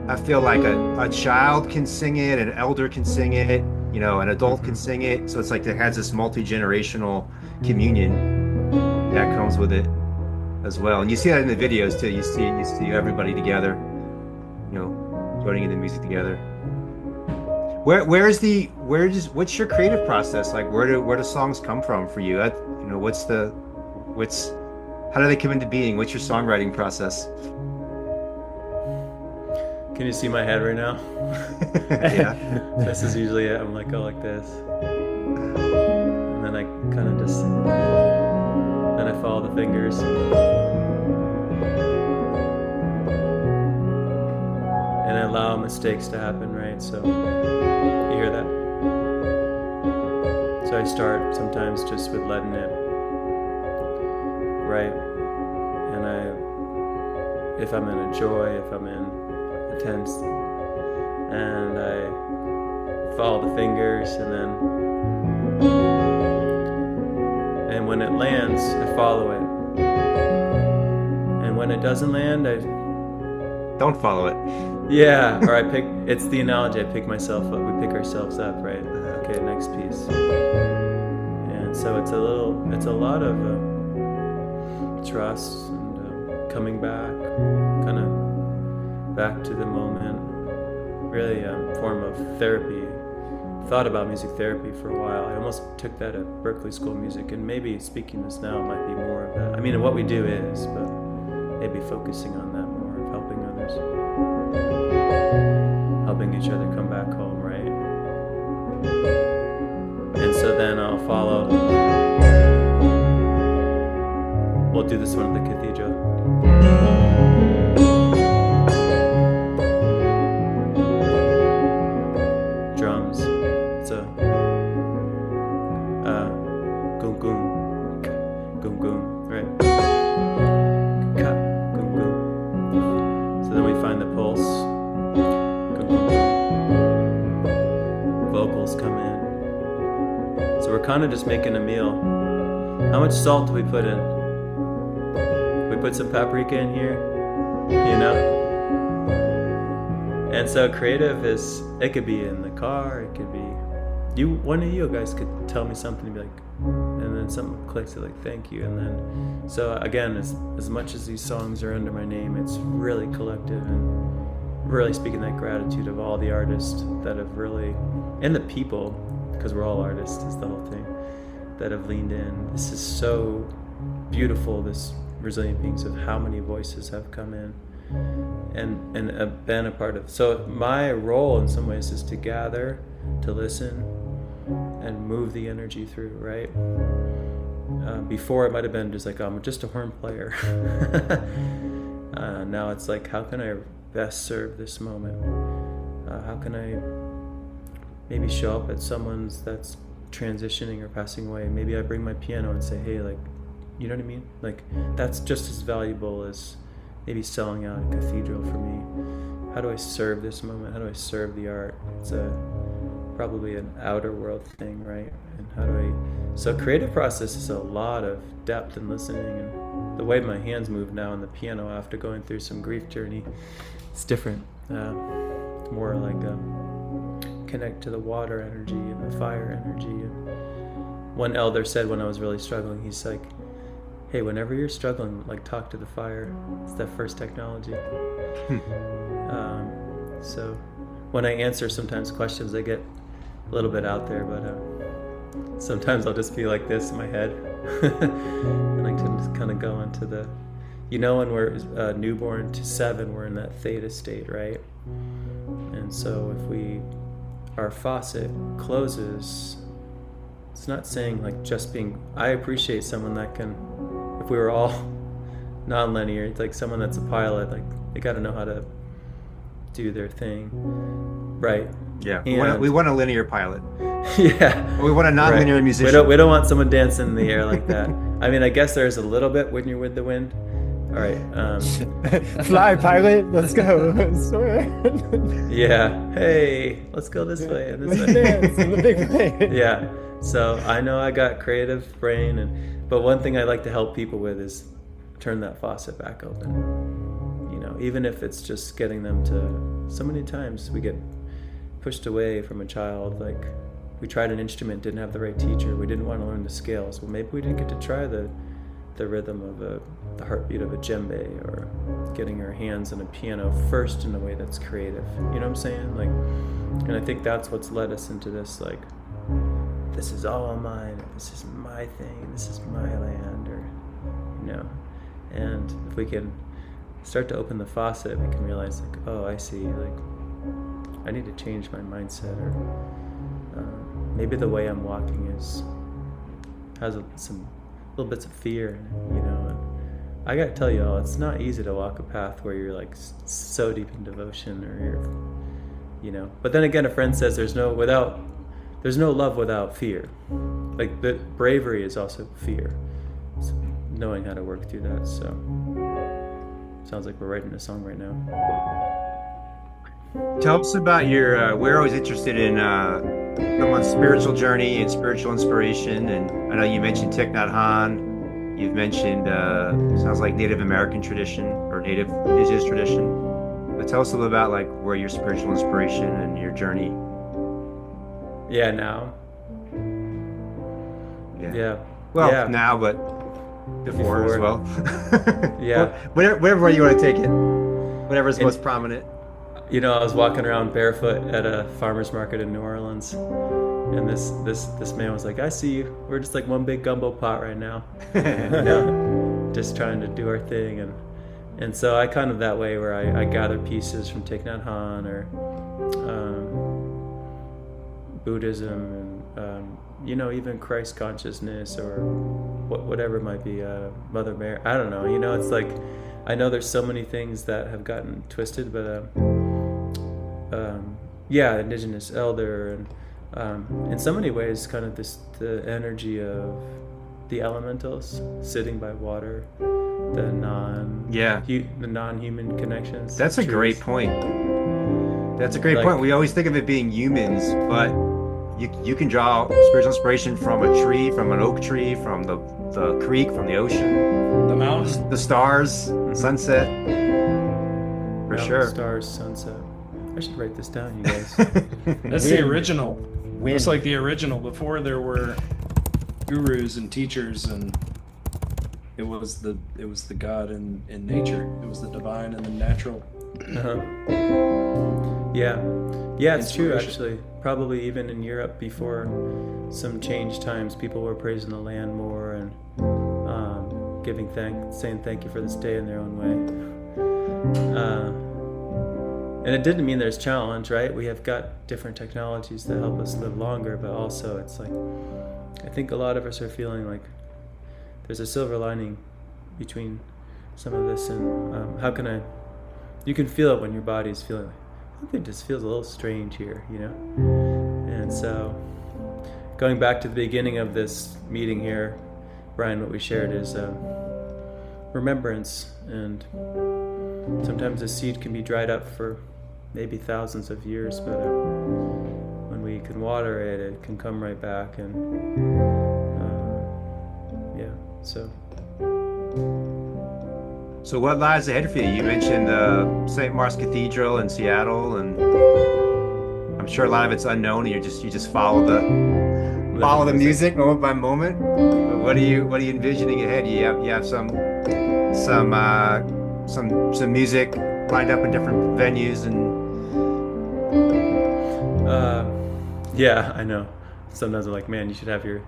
I feel like a child can sing it, an elder can sing it, you know, an adult can sing it. So it's like it has this multi-generational communion that comes with it as well. And you see that in the videos too. You see everybody together, you know, joining in the music together. What's your creative process? Like, where do songs come from for you? You know, how do they come into being? What's your songwriting process? Can you see my head right now? Yeah. This is usually it. I'm like, go like this. And then I kind of just, then I follow the fingers. And I allow mistakes to happen, right? So, you hear that? So I start sometimes just with letting it, right? And if I'm in a joy, if I'm in tense, and I follow the fingers, and when it lands, I follow it, and when it doesn't land, I don't follow it. Yeah, or it's the analogy, I pick myself up, we pick ourselves up, right? Okay, next piece. And so it's a lot of trust and coming back, kind of back to the moment. Really a form of therapy. Thought about music therapy for a while. I almost took that at Berklee School of Music, and maybe speaking this now might be more of that. I mean, what we do is, but maybe focusing on that more, of helping others, helping each other come back home, right? And so then I'll follow. We'll do this one at the cathedral. Drums. It's a goom goom, goom goom, right? Ka, goom goom. So then we find the pulse. Goom goom. Vocals come in. So we're kind of just making a meal. How much salt do we put in? We put some paprika in here, you know? And so creative is, it could be in the car, it could be, one of you guys could tell me something and be like, and then something clicks, like, thank you. And then, so again, as much as these songs are under my name, it's really collective and really speaking that gratitude of all the artists that have really, and the people, because we're all artists, is the whole thing, that have leaned in. This is so beautiful, this Resilient Beings, of how many voices have come in and been a part of. So my role in some ways is to gather, to listen, and move the energy through, right? Before it might have been just like, I'm just a horn player. Now it's like, how can I best serve this moment? How can I maybe show up at someone's that's transitioning or passing away? Maybe I bring my piano and say, hey, like, you know what I mean? Like, that's just as valuable as maybe selling out a cathedral for me. How do I serve this moment? How do I serve the art? It's probably an outer world thing, right? And so creative process is a lot of depth and listening, and the way my hands move now on the piano after going through some grief journey, it's different. More like connect to the water energy and the fire energy. And one elder said when I was really struggling, he's like, hey, whenever you're struggling, like, talk to the fire. It's that first technology. So when I answer sometimes questions, I get a little bit out there, but sometimes I'll just be like this in my head. And I can just kind of go into the, when we're newborn to 7, we're in that theta state, right? And so if our faucet closes, it's not saying like just being, I appreciate someone that can, if we were all non-linear, it's like someone that's a pilot, like they got to know how to do their thing, right? Yeah, we want a linear pilot. Yeah, we want a non-linear musician. We don't want someone dancing in the air like that. I mean, I guess there's a little bit when you're with the wind. All right, fly pilot, let's go. Yeah, hey, let's go this way and this way. Dance in the big way. Yeah, so I know I got creative brain, but one thing I like to help people with is turn that faucet back open. Even if it's just getting them to, so many times we get pushed away from a child, like we tried an instrument, didn't have the right teacher, we didn't want to learn the scales. Well, maybe we didn't get to try the rhythm of the heartbeat of a djembe, or getting our hands on a piano first in a way that's creative. You know what I'm saying? Like, and I think that's what's led us into this, like, this is all mine, this is my thing, this is my land, or, and if we can start to open the faucet, we can realize, like, oh, I see, like, I need to change my mindset, or maybe the way I'm walking has some little bits of fear, and I gotta tell you all, it's not easy to walk a path where you're like so deep in devotion, or you're, but then again, a friend says there's no love without fear. Like, the bravery is also fear. So knowing how to work through that. So sounds like we're writing a song right now. Tell us about your, we're always interested in someone's spiritual journey and spiritual inspiration. And I know you mentioned Thich Nhat Hanh. You've mentioned, sounds like Native American tradition or Native Indigenous tradition. But tell us a little about like where your spiritual inspiration and your journey. Yeah, now. Yeah. Well, yeah. Now, but before as well. Yeah. Whatever way you want to take it. Whatever's most prominent. I was walking around barefoot at a farmer's market in New Orleans, and this man was like, I see you. We're just like one big gumbo pot right now. Just trying to do our thing. And so I kind of that way where I gather pieces from Thich Nhat Hanh, or Buddhism, and even Christ consciousness, or whatever it might be, Mother Mary. I don't know. It's like, I know there's so many things that have gotten twisted, but indigenous elder, and in so many ways, kind of the energy of the elementals sitting by water, the non-human connections. That's a great point. That's a great point. We always think of it being humans, but you can draw spiritual inspiration from a tree, from an oak tree, from the creek, from the ocean, the mountains, the stars, sunset. For sure. Stars, sunset. I should write this down, you guys. That's the original. It's like the original before there were gurus and teachers, and it was the God in nature. It was the divine and the natural. Yeah, it's true, actually. Probably even in Europe before some change times, people were praising the land more, and saying thank you for this day in their own way. And it didn't mean there's challenge, right? We have got different technologies that help us live longer, but also it's like, I think a lot of us are feeling like there's a silver lining between some of this, and you can feel it when your body's feeling like, something just feels a little strange here, And so, going back to the beginning of this meeting here, Brian, what we shared is remembrance, and sometimes a seed can be dried up for maybe thousands of years, but when we can water it, it can come right back, and So what lies ahead for you? You mentioned St. Mark's Cathedral in Seattle, and I'm sure a lot of it's unknown, and you just follow the music moment by moment. But what are you envisioning ahead? You have some music lined up in different venues, and Yeah, I know. Sometimes I'm like, man, you should have your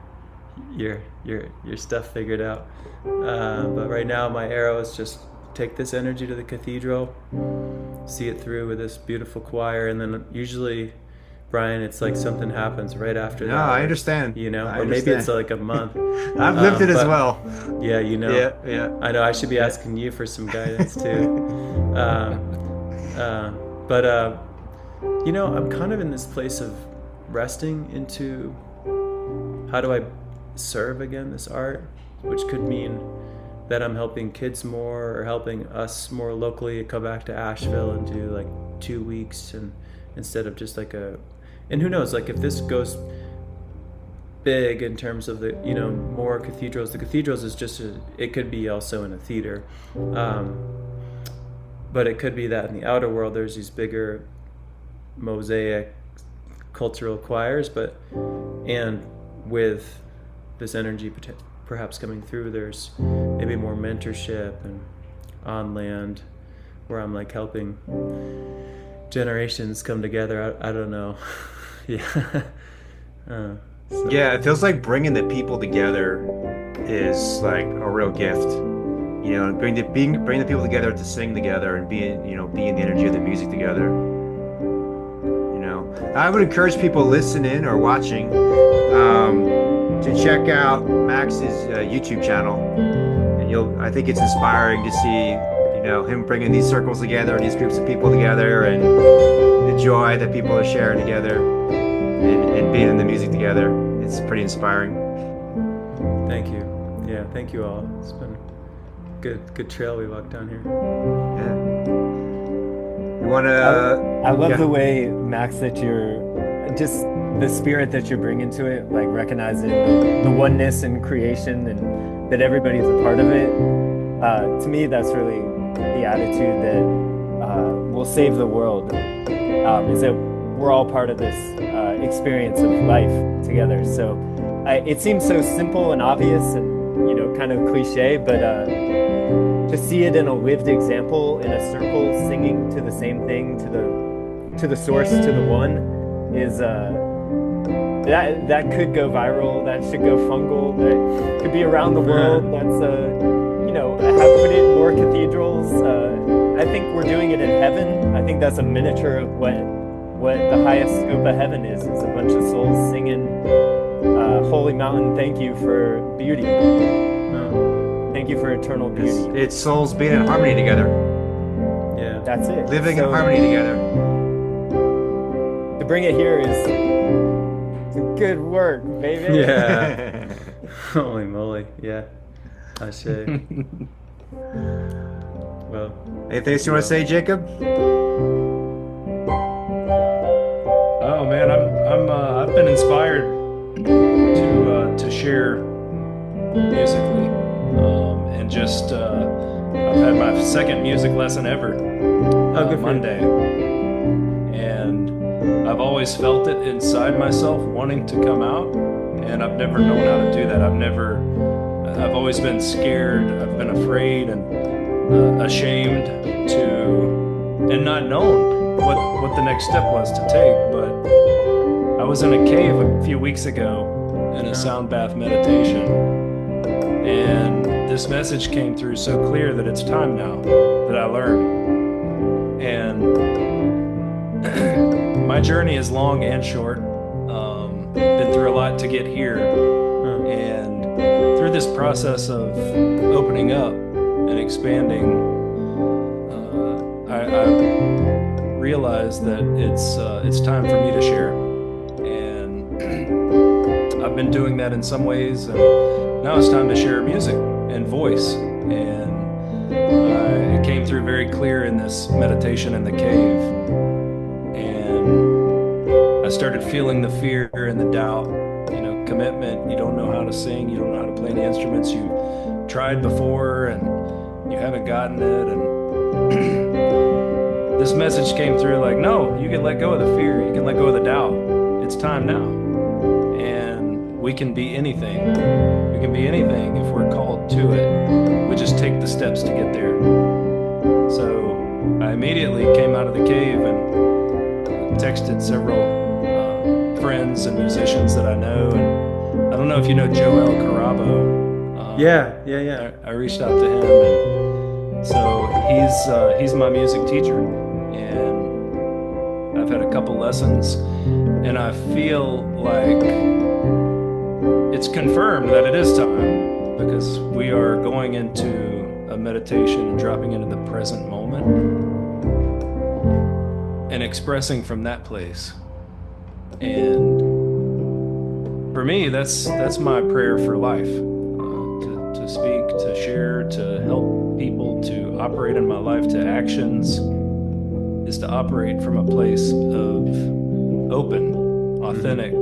stuff figured out. But right now, my arrow is just take this energy to the cathedral, see it through with this beautiful choir, and then usually, Brian, it's like something happens right after No, that. I understand. You know, I or maybe it's understand. like a month. I've lived it as but- well. Yeah, you know. Yeah, yeah. I know. I should be asking you for some guidance too. But you know, I'm kind of in this place of resting into how do I serve again this art, which could mean that I'm helping kids more or helping us more locally come back to Asheville and do like 2 weeks and instead of just like and who knows, like if this goes big in terms of the, you know, more cathedrals, the cathedrals is just it could be also in a theater, but it could be that in the outer world there's these bigger mosaic cultural choirs, and with this energy perhaps coming through, there's maybe more mentorship and on land where I'm like helping generations come together. I don't know. Yeah. Yeah, it feels like bringing the people together is like a real gift. You know, bring the people together to sing together and be in the energy of the music together. You know, I would encourage people listening or watching to check out Max's YouTube channel, and I think it's inspiring to see, you know, him bringing these circles together, these groups of people together, and the joy that people are sharing together, and being in the music together. It's pretty inspiring. Thank you. Yeah, thank you all. It's been a good trail we walked down here. Yeah. You want to? I love the way, Max, that you're just the spirit that you're bringing to it, like recognizing the oneness in creation and that everybody's a part of it. To me, that's really the attitude that will save the world, is that we're all part of this experience of life together. So it seems so simple and obvious and, you know, kind of cliche, but to see it in a lived example in a circle singing to the same thing, to the source, to the one, is that could go viral, that should go fungal, that could be around the world. That's you know, have put it in more cathedrals. I think we're doing it in heaven. I think that's a miniature of what the highest scope of heaven is a bunch of souls singing Holy Mountain, thank you for beauty. Thank you for eternal beauty. It's souls being in harmony together. Yeah. That's it. Living in harmony together. To bring it here is good work, baby. Yeah. Holy moly. Yeah. I say. Well, Anything else you want to say, Jacob? Oh man, I've been inspired to share musically, and just I've had my second music lesson ever good for you. Monday, and I've always felt it inside myself wanting to come out, and I've never known how to do that. I've always been scared. I've been afraid and ashamed and not known what the next step was to take. But I was in a cave a few weeks ago in a sound bath meditation, and this message came through so clear that it's time now that I learn. And my journey is long and short. Been through a lot to get here, and through this process of opening up and expanding, I realized that it's time for me to share, and I've been doing that in some ways, and now it's time to share music and voice. And it came through very clear in this meditation in the cave, and I started feeling the fear and the doubt, you know, commitment. You don't know how to sing, you don't know how to play any instruments, you've tried before and you haven't gotten it, and this message came through like, no, you can let go of the fear, you can let go of the doubt. It's time now. And we can be anything. We can be anything if we're called to it. We just take the steps to get there. So I immediately came out of the cave and texted several friends and musicians that I know. And I don't know if you know Joel Carabo. Yeah. I reached out to him, and so he's my music teacher, and I've had a couple lessons, and I feel like it's confirmed that it is time, because we are going into a meditation and dropping into the present moment and expressing from that place. And for me, that's my prayer for life, to speak, to share, to help people, to operate in my life, to actions, is to operate from a place of open, authentic,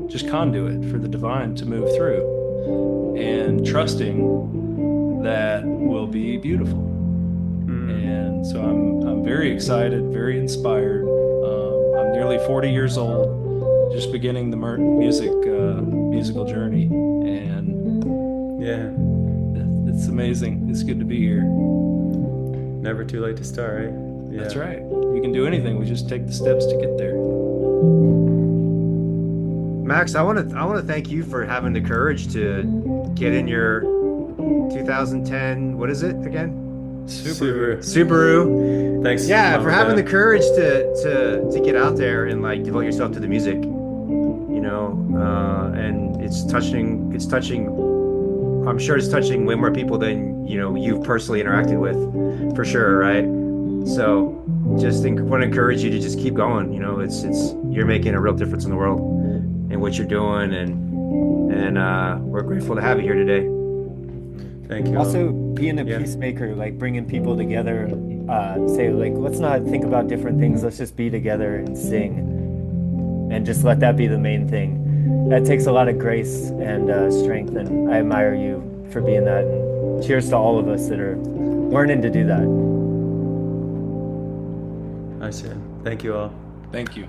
just conduit for the divine to move through, and trusting that will be beautiful. And so I'm very excited, very inspired. I'm nearly 40 years old, just beginning the musical journey, and it's amazing. It's good to be here. Never too late to start, right? Yeah. That's right. We can do anything. We just take the steps to get there. Max, I want to thank you for having the courage to get in your 2010, what is it again? Subaru. Thanks. Yeah, Mom for and having the Dad. courage to get out there and like devote yourself to the music, and it's touching. I'm sure it's touching way more people than you've personally interacted with, for sure, right? So, just want to encourage you to just keep going. It's you're making a real difference in the world and what you're doing, and we're grateful to have you here today. Thank you. Also, being a peacemaker, like bringing people together, say like, let's not think about different things. Let's just be together and sing, and just let that be the main thing. That takes a lot of grace and strength, and I admire you for being that. And cheers to all of us that are learning to do that. I see. Thank you all. Thank you.